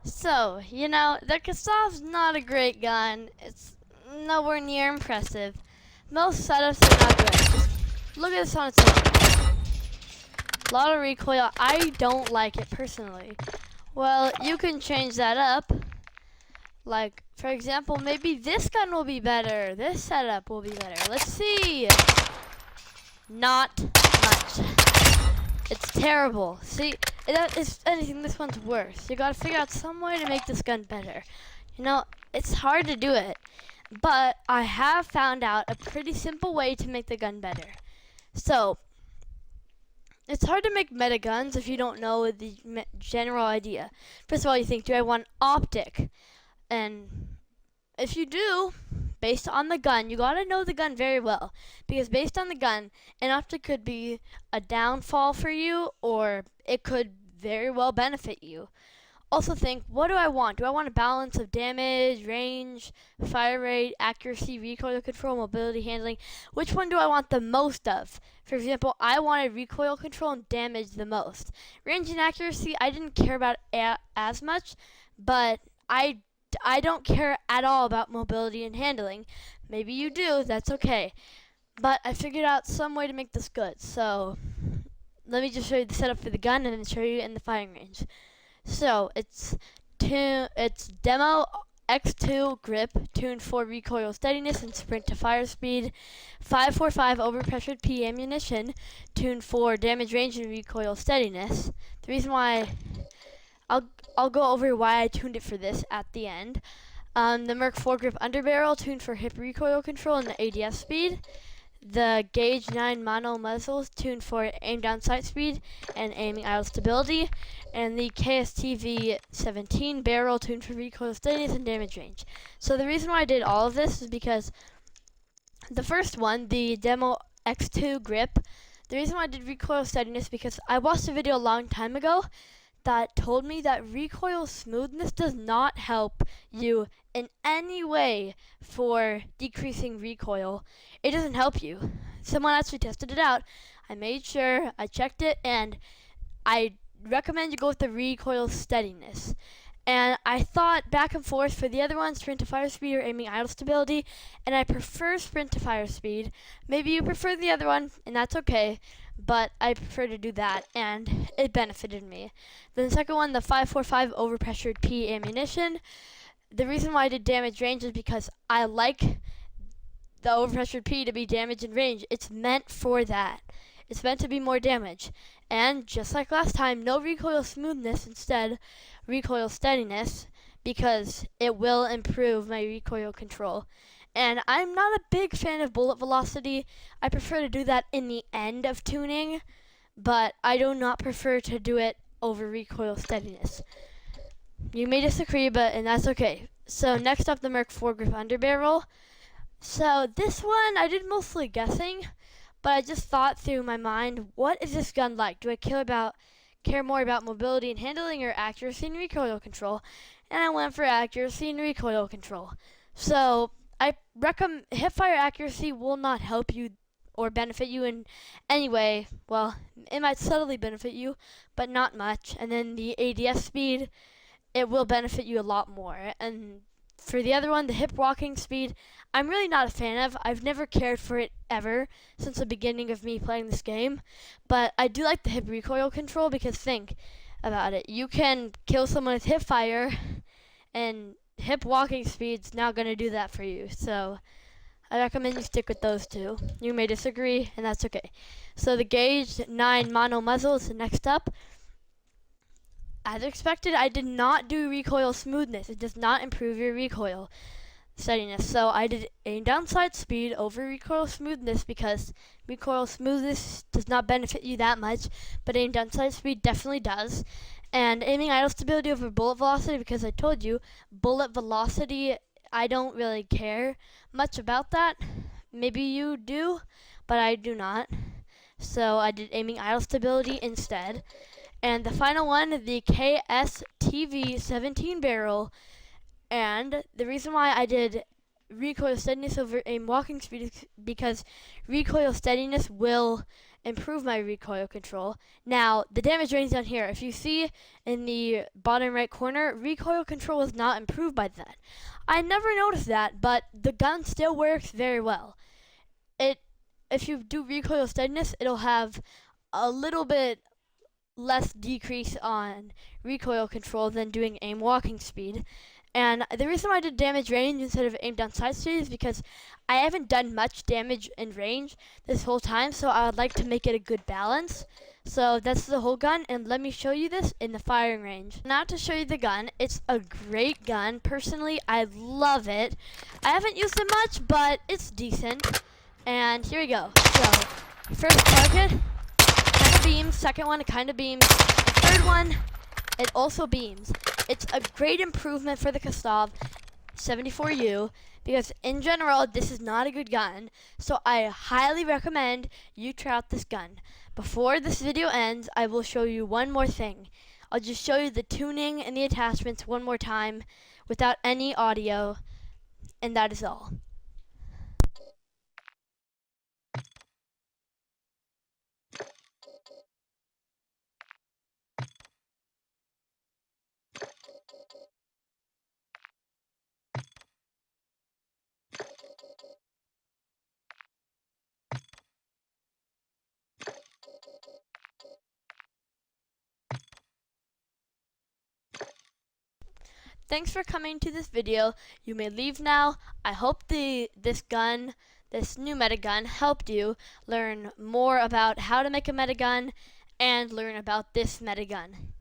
So, the Kasav's not a great gun. It's nowhere near impressive. Most setups are not good. Just look at this on its own. A lot of recoil. I don't like it personally. Well, you can change that up. Like, for example, maybe this gun will be better. This setup will be better. Let's see. Not much. It's terrible. See, if anything, this one's worse. You gotta figure out some way to make this gun better. It's hard to do it, but I have found out a pretty simple way to make the gun better. So, it's hard to make meta guns if you don't know the general idea. First of all, you think, do I want optic? And if you do, based on the gun, you gotta know the gun very well. Because based on the gun, an optic could be a downfall for you, or it could very well benefit you. Also think, what do I want? Do I want a balance of damage, range, fire rate, accuracy, recoil control, mobility, handling? Which one do I want the most of? For example, I wanted recoil control and damage the most. Range and accuracy, I didn't care about as much, but I don't care at all about mobility and handling. Maybe you do, that's okay. But I figured out some way to make this good. So let me just show you the setup for the gun and then show you in the firing range. So it's demo X2 grip, tuned for recoil steadiness and sprint to fire speed. 545 overpressured P ammunition, tuned for damage range and recoil steadiness. The reason why I'll go over why I tuned it for this at the end. The Merc 4 grip underbarrel, tuned for hip recoil control and the ADS speed. The Gauge 9 mono muzzles, tuned for aim down sight speed and aiming idle stability. And the KSTV 17 barrel, tuned for recoil steadiness and damage range. So the reason why I did all of this is because the first one, the demo X2 grip, the reason why I did recoil steadiness because I watched a video a long time ago that told me that recoil smoothness does not help you in any way for decreasing recoil. It doesn't help you. Someone actually tested it out. I made sure, I checked it, and I recommend you go with the recoil steadiness. And I thought back and forth for the other one, sprint to fire speed or aiming idle stability, and I prefer sprint to fire speed. Maybe you prefer the other one, and that's okay, but I prefer to do that, and it benefited me. Then the second one, the 545 overpressured P ammunition. The reason why I did damage range is because I like the overpressured P to be damage and range. It's meant for that. It's meant to be more damage. And just like last time, no recoil smoothness, instead recoil steadiness, because it will improve my recoil control. And I'm not a big fan of bullet velocity. I prefer to do that in the end of tuning, but I do not prefer to do it over recoil steadiness. You may disagree, and that's okay. So next up, the Merc 4 grip underbarrel. So this one I did mostly guessing, but I just thought through my mind, what is this gun like? Do I care more about mobility and handling or accuracy and recoil control? And I went for accuracy and recoil control. So I recommend hipfire accuracy will not help you or benefit you in any way. Well, it might subtly benefit you, but not much. And then the ADS speed, it will benefit you a lot more. And for the other one, the hip walking speed, I'm really not a fan of. I've never cared for it ever since the beginning of me playing this game. But I do like the hip recoil control because think about it. You can kill someone with hip fire, and hip walking speed's not going to do that for you. So I recommend you stick with those two. You may disagree, and that's okay. So the Gauge 9 mono muzzle is the next up. As expected, I did not do recoil smoothness. It does not improve your recoil steadiness. So I did aim down sight speed over recoil smoothness because recoil smoothness does not benefit you that much, but aim down sight speed definitely does. And aiming idle stability over bullet velocity because I told you, bullet velocity, I don't really care much about that. Maybe you do, but I do not. So I did aiming idle stability instead. And the final one, the KSTV 17 barrel. And the reason why I did recoil steadiness over aim walking speed is because recoil steadiness will improve my recoil control. Now, the damage range down here, if you see in the bottom right corner, recoil control is not improved by that. I never noticed that, but the gun still works very well. If you do recoil steadiness, it'll have a little bit less decrease on recoil control than doing aim walking speed. And the reason why I did damage range instead of aim down sight speed is because I haven't done much damage in range this whole time, so I would like to make it a good balance. So that's the whole gun, and let me show you this in the firing range. Now to show you the gun, it's a great gun. Personally, I love it. I haven't used it much, but it's decent. And here we go. So, first target, kind of beams. Second one, it kind of beams. Third one, it also beams. It's a great improvement for the Gustav 74U because in general, this is not a good gun. So I highly recommend you try out this gun. Before this video ends, I will show you one more thing. I'll just show you the tuning and the attachments one more time without any audio, and that is all. Thanks for coming to this video. You may leave now. I hope this new meta gun helped you learn more about how to make a meta gun and learn about this meta gun.